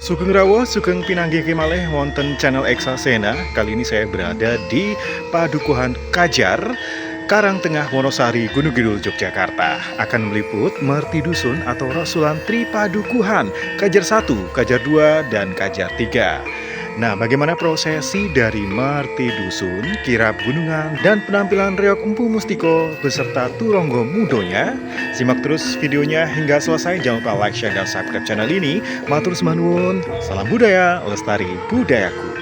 Sugeng Rawuh, Sugeng Pinanggih Malih wonten channel Eksasena. Kali ini saya berada di Padukuhan Kajar, Karangtengah, Wonosari, Gunung Kidul, Yogyakarta. Akan meliput Merti Dusun atau Rasulan Tri Padukuhan Kajar 1, Kajar 2, dan Kajar 3. Nah, bagaimana prosesi dari Merti Dusun, kirab gunungan, dan penampilan Reok Empu Mustiko beserta Turonggo Mudonya? Simak terus videonya hingga selesai. Jangan lupa like, share, dan subscribe channel ini. Matur sembah nuwun. Salam budaya, lestari budayaku.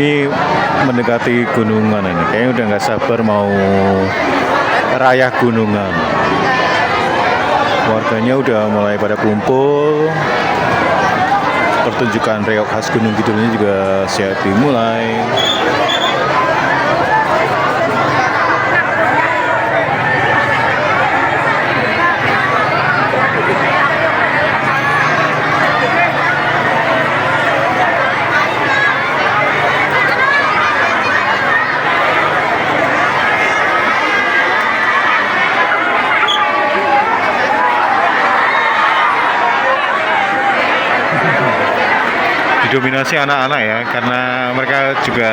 ini mendekati gunungan ini. Kayaknya udah nggak sabar mau rayah gunungan. Warganya udah mulai pada kumpul. Pertunjukan reok khas Gunung Kidul ini juga siap dimulai. Didominasi anak-anak ya, karena mereka juga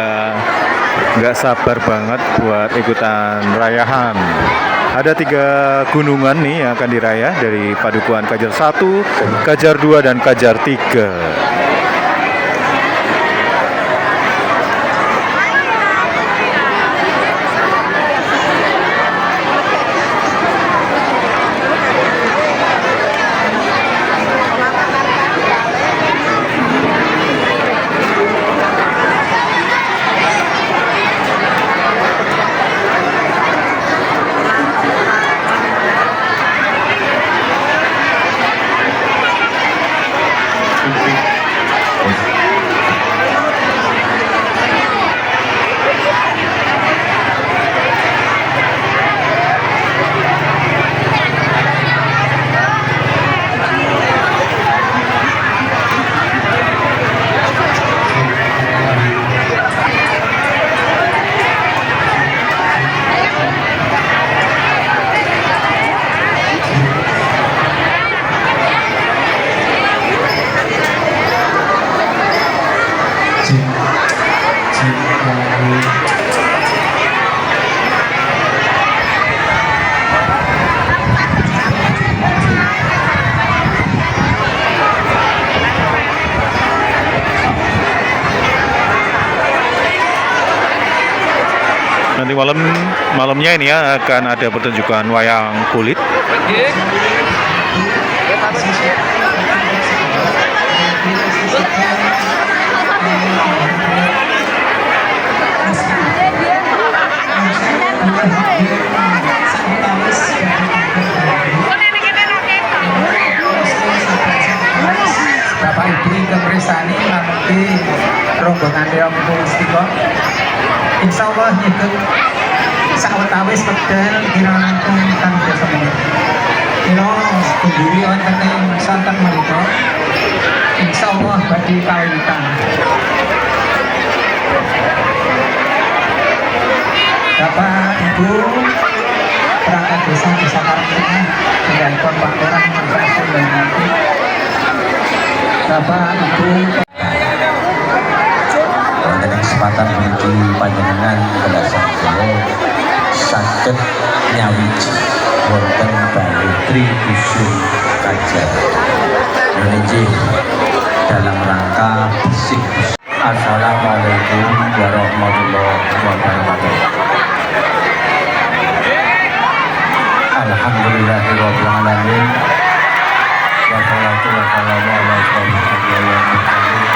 nggak sabar banget buat ikutan rayahan. Ada 3 gunungan nih yang akan dirayah dari Padukuhan Kajar 1, Kajar 2, dan Kajar 3. Nanti malamnya ini ya akan ada pertunjukan wayang kulit. Bapak Ibu kepresani nanti rombongan yang Mustika insya Allah nyebut sawetawis pedal kira-kira kang desa menit kira sendiri wonten ing santen menika insya Allah badhe kawitan. Bapak Ibu perangkat desa Karangtengah dengan Pak Lurah Manfaat dan nanti Bapak Ibu wonten kesempatan menuju panjenengan kedasar kula saged nyawiji wonten Balai Tri Dusun Kajar menuju dalam rangka bersih. Assalamualaikum warahmatullahi wabarakatuh. Alhamdulillahirabbil alamin. Wassalatu wassalamu ala asyrofil mursalin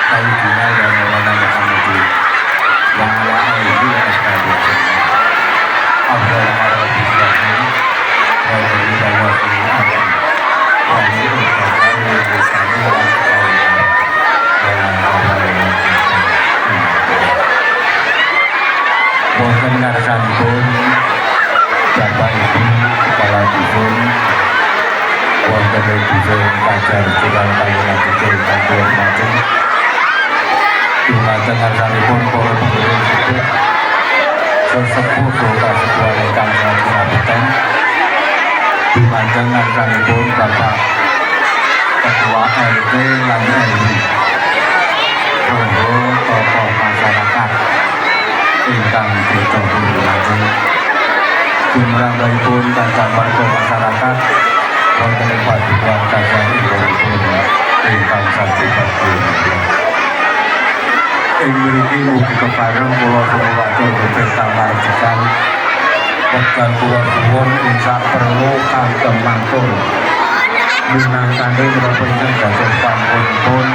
sayyidina wa maulana Muhammadin wa ala alihi wa ashabihi afdal marhaban wa wonten ngarsanipun Bapak Ibu Kepala Dusun wonten ing Dusun Kajar Curang Panggilan Kecil Kabupaten Maju dumateng ngarsanipun para pengurus sebut sesepuh kasepuhan ingkang ngapunten dumateng ngarsanipun Bapak Ketua RT lan RW saha tokoh masyarakat ingkang didhawuhi jumrahipun kagem warga masyarakat wonten ing Padukuhan Kajar ingkang sami bakti. Ing mriki mugi kepareng kula suwun bentang margikan wekdal kula suwun insak perlu kagem mangtul minangkane menapa ingkang dados pampunipun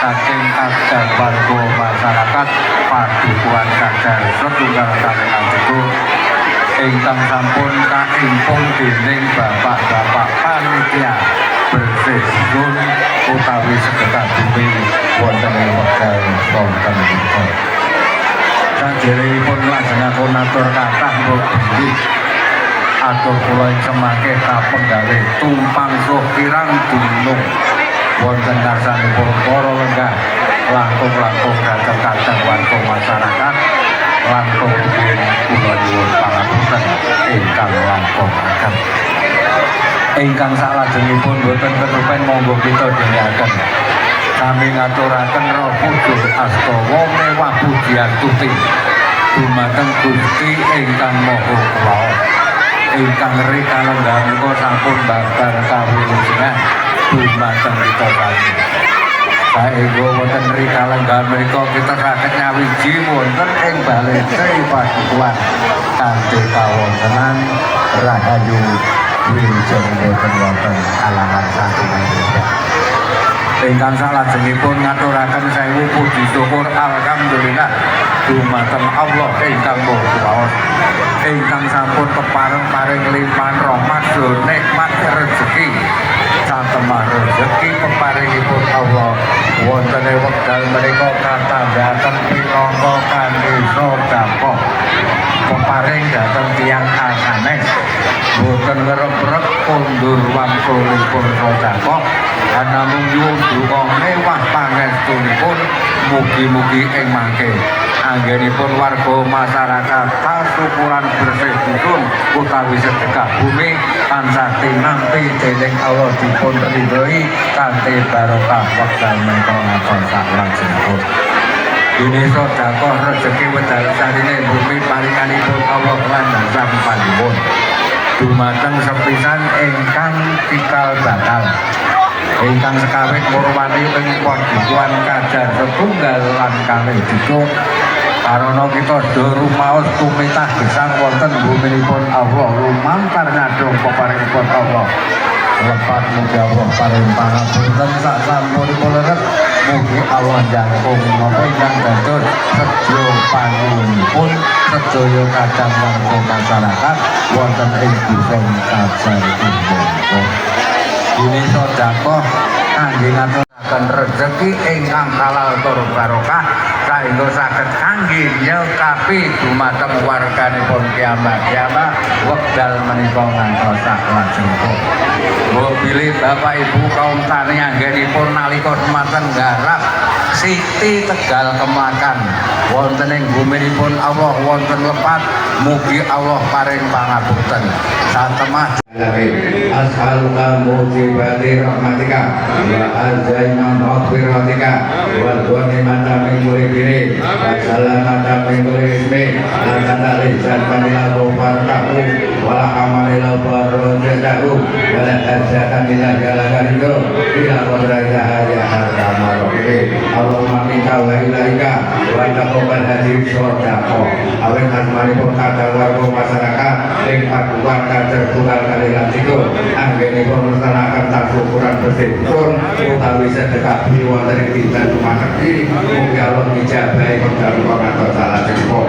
saking kadang warga masyarakat Padukuhan Kajar setunggal kali adeku ingkang sampun kaimpun dening bapak-bapak panitia bersih zon utawi sedekah bumi wonten ing wekdal wonten menika. Saderengipun lajengaken atur kathah mriki atur kula ing semangke kapenggalih tumpang suh kirang dunung wonten karsanipun para lenggah langkung-langkung kadang-kadang warga masyarakat langkung rumiyin kula nyuwun pangapunten ingkang langkung ageng. Ingkang salajengipun boten ketupen monggo kita dherekaken sami ngaturaken roh puji astawa mewah pujian tuti dumateng Gusti ingkang Maha Kuwasa ingkang rikala menika sampun babar kawurusan dumateng kita sami. Saengga wonten rikala menika kita saged nyawiji wonten ing balese Padukuhan kanthi kawontenan rahayu wilujeng boten wonten alangan satunggalipun. Ingkang salajengipun ngaturaken sewu puji syukur alhamdulillah dumateng Allah ingkang Maha Kuwasa ingkang sampun kepareng-paring limpahan rahmat nikmat rezeki satemah rezeki peparingipun Allah wonten ing wekdal menika katandhaken pinangka kanthi sedekah peparing dhateng tiyang asanes boten ngrep-rep kondur wangsulipun sedekah namung nyuwun donga mewah pangestunipun mugi-mugi ing mangke anggenipun warga masyarakat Pasukuran Bersih Dusun utawi sedekah bumi tansah tinampi dening Allah dipun ridhoi kanthi barokah wekdal menika ngapun salajengipun. Dene sedekah rezeki wedal sarine bumi paringanipun Allah lan dasam panuwun dumateng sepisan ingkang cikal bakal ingkang sekawit murwani ing Padukuhan Kajar setunggal lan kalih dikut karana kita sedaya rumaos tumitah gesang wonten buminipun Allah lumantar nyadong peparingipun Allah lepat mugi Allah paring pangapunten sak sampunipun leres mugi Allah jangkung menapa ingkang dados sedya pangunipun sedaya kadang warga masyarakat wonten ing Dusun Kajar punika. Dene sedekah kangge ngaturaken rezeki ingkang halal tur barokah saengga saged kangge nyekapi dumateng warganipun kiamat-kiamat wekdal menika ngantos salajengipun. Bilih Bapak Ibu kaum tani anggenipun nalika semanten nggarap Siti Tegal Kemakan wonten ing buminipun Allah wonten lepat mugi Allah paring pangapunten satemah as'aluka mujibati rahmatika wa arjaina maghfiratika wa ghanimata min kulli birri wa salamata min kulli ismi la tanalizan panila barakahu wa la amalila barakahu wa la arzaka bila galakarido bila qadraja ya arhamar rahimin Allahumma minka wa ilaika wa taqabbal hadhihi sedekah awet asmanipun kadang warga masyarakat ing Padukuhan Kajar tunggal kali lantiku anggenipun melaksanakan Padukuhan Bersih Dusun utawi sedekah bumi wonten ing dinten Jumat mugi Allah ngijabahi penggalih ngantos salajengipun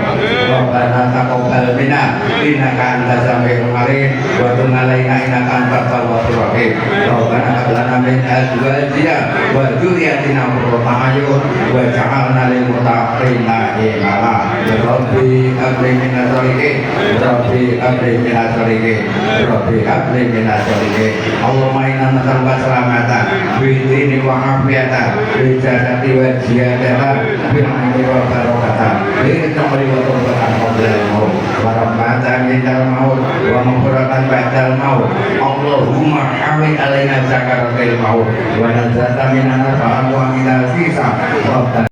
Rabbana taqabbal minna innaka antas samiul alim wa tub alaina innaka antat tawwabur rahim Rabbana hab lana min azwajina wa dzurriyyatina qurrata a'yun waj'alna lil muttaqina imama ya Rabbi amri minas sholihin Rabbi amri minas sholihin Rabbi amri minas sholihin Allahumma inna nas'aluka salamatan fi dini wa afiyatan fi jasadi wa ziyadatan fi ilmi wa barakatan fi tamri wa tawbatan qabla al-maut wa rahmatan indal maut wa maghfiratan ba'dal maut Allahumma hawi alaina zakaratil maut wa nazata minan nar wa minal sisa Rabbana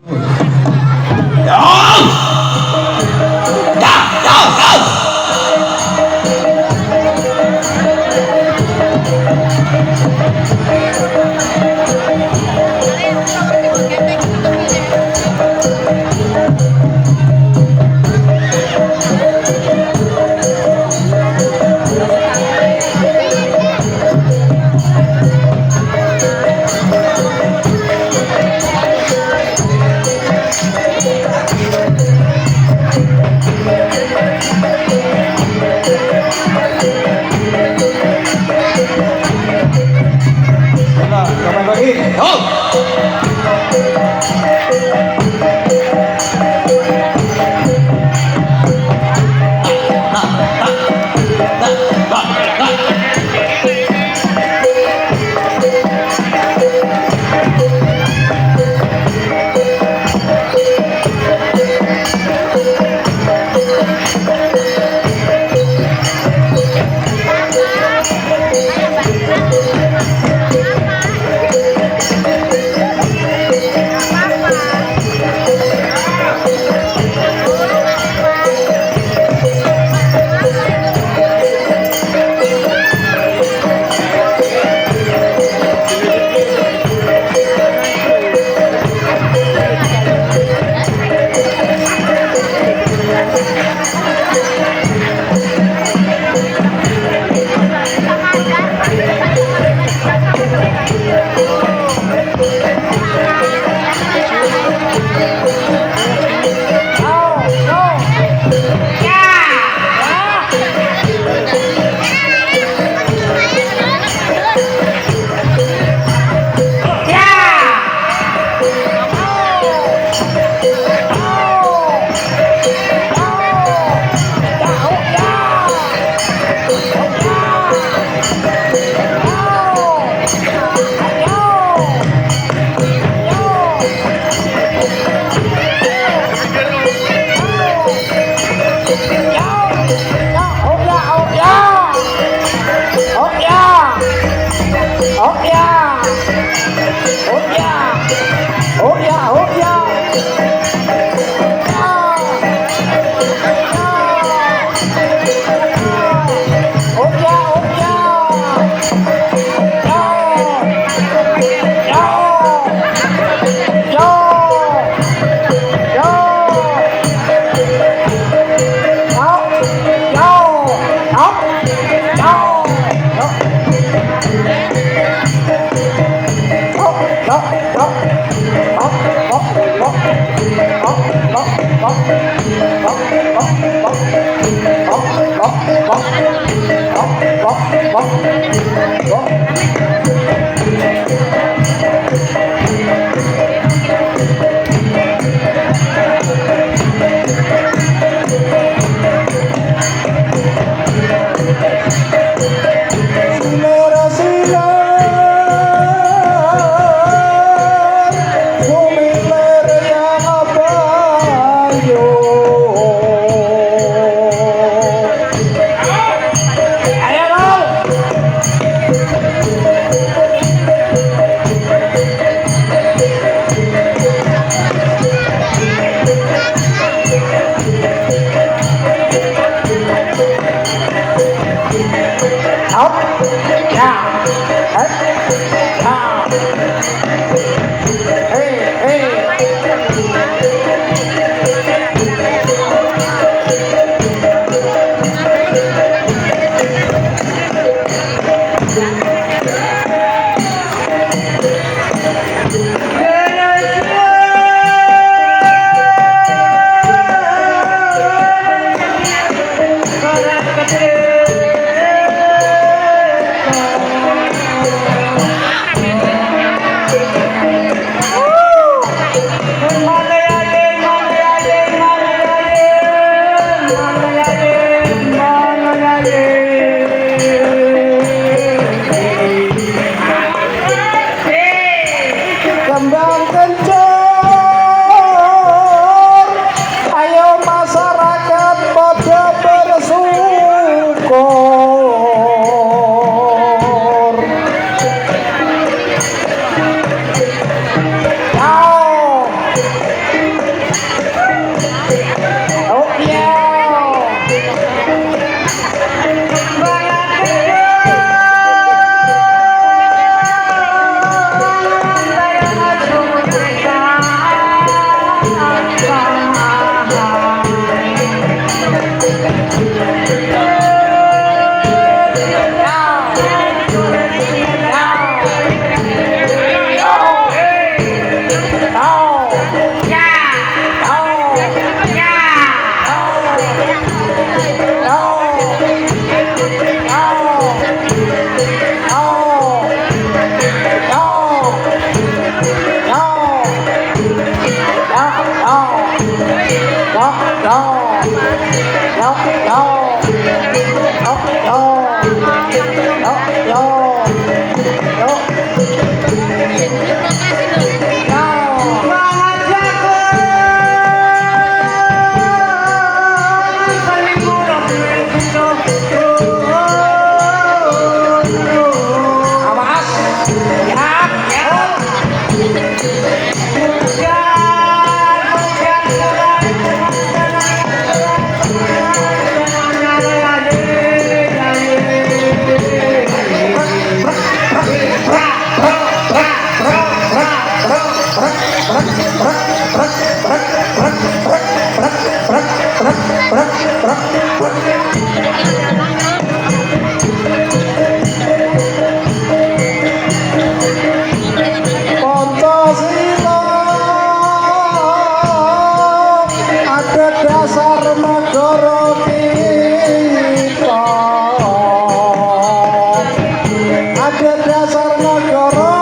ada dasar negara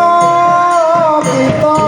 kita.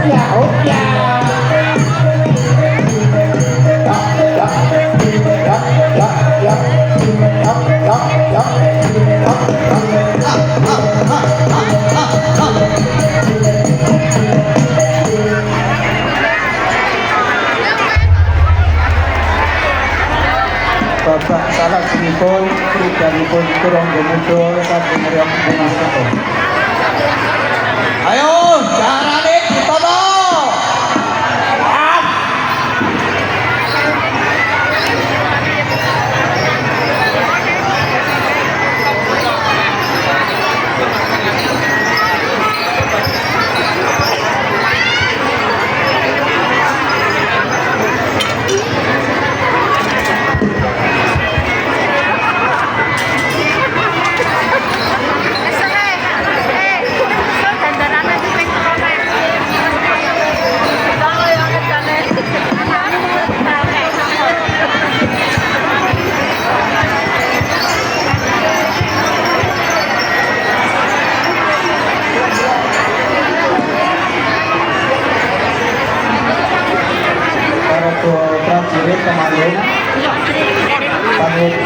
Bapak salah sinipun pribadipun kurang gemudul saking riyong punika. Ayo, carane ditoto. Prajurit kemarin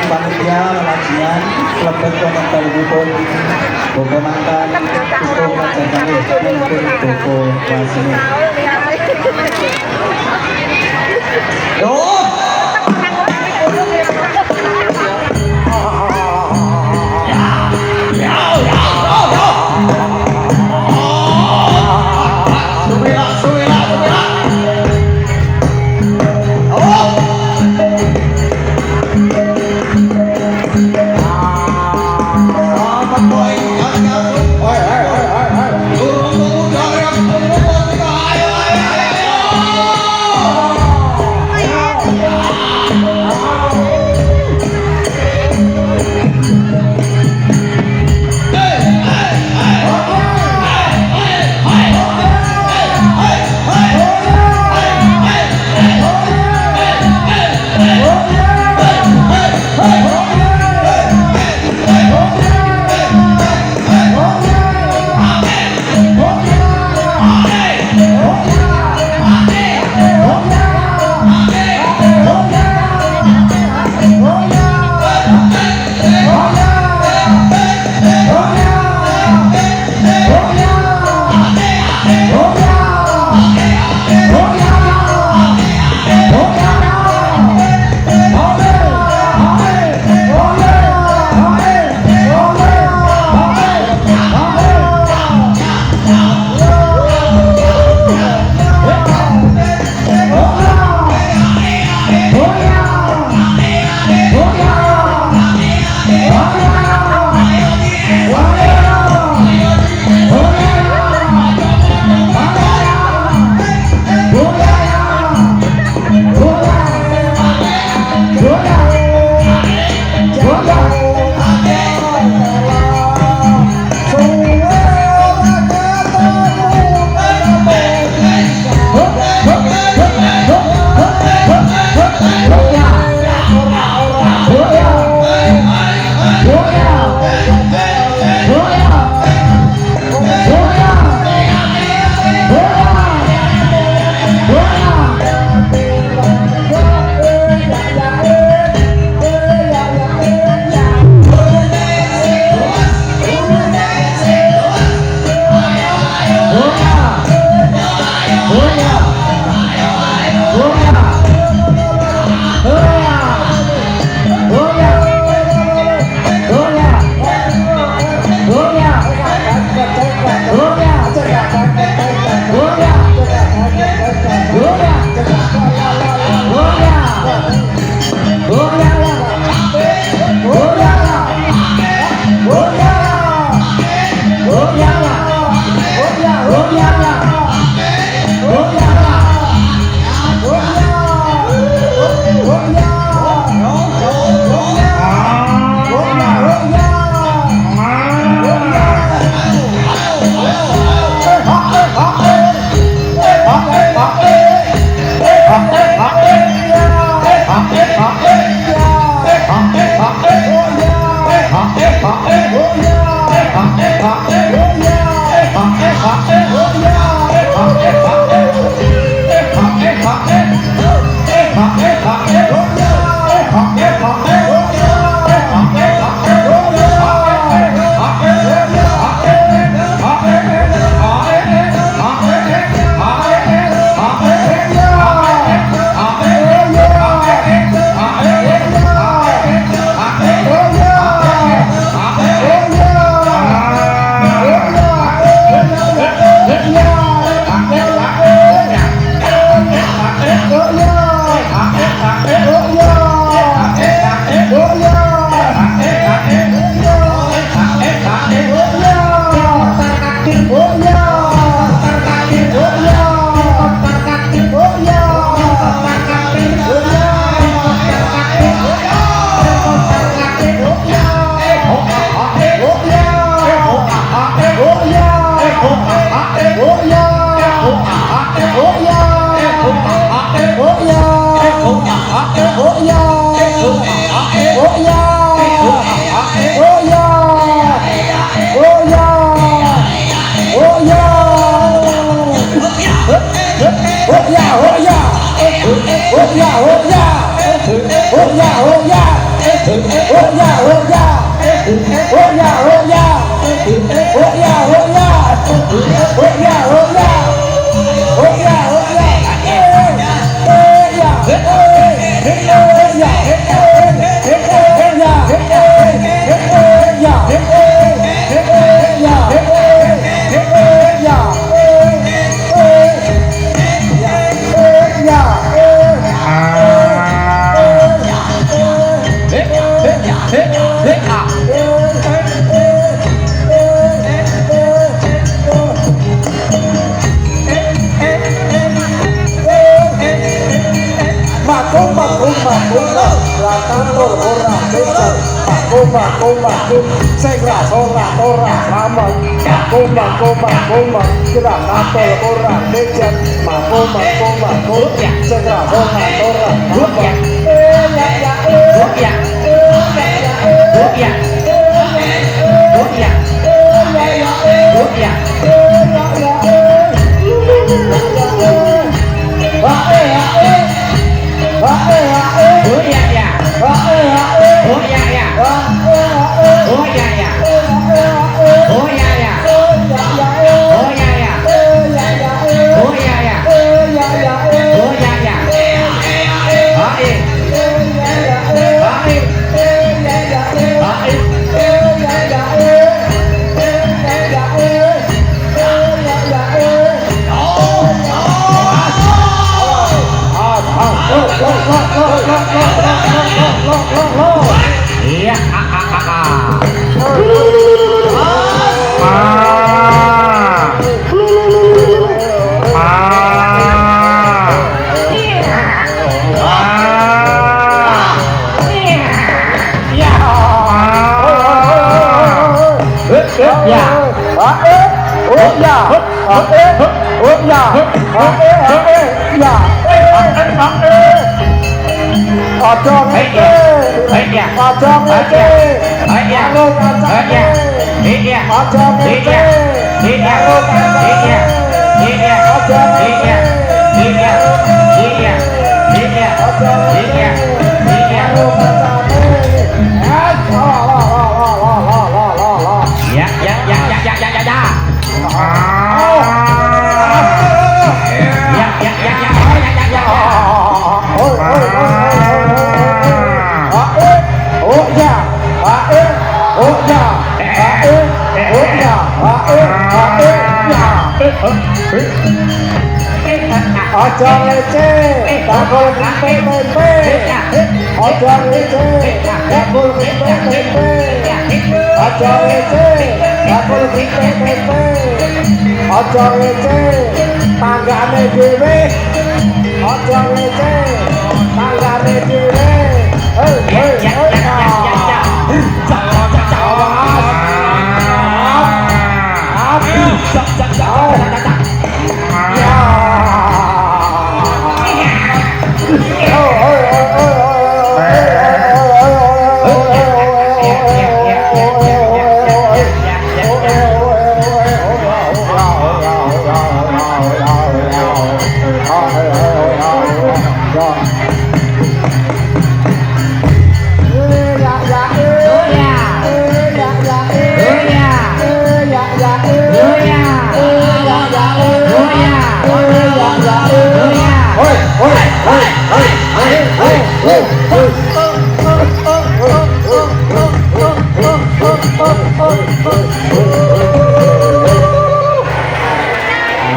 panitia lelajian lebet komentaripun Boko mantan Boko Majapahit mungkin Boko Wasini.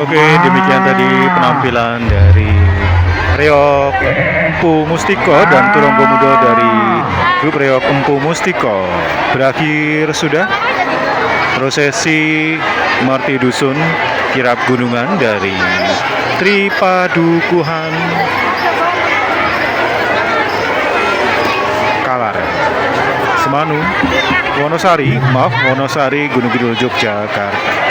Oke, demikian tadi penampilan dari Reok Empu Mustiko dan Turangga Muda dari grup Reok Empu Mustiko. Berakhir sudah prosesi Marti Dusun Kirap Gunungan dari Tripadukuhan Kalar Semanu Wonosari, Gunung Kidul, Yogyakarta.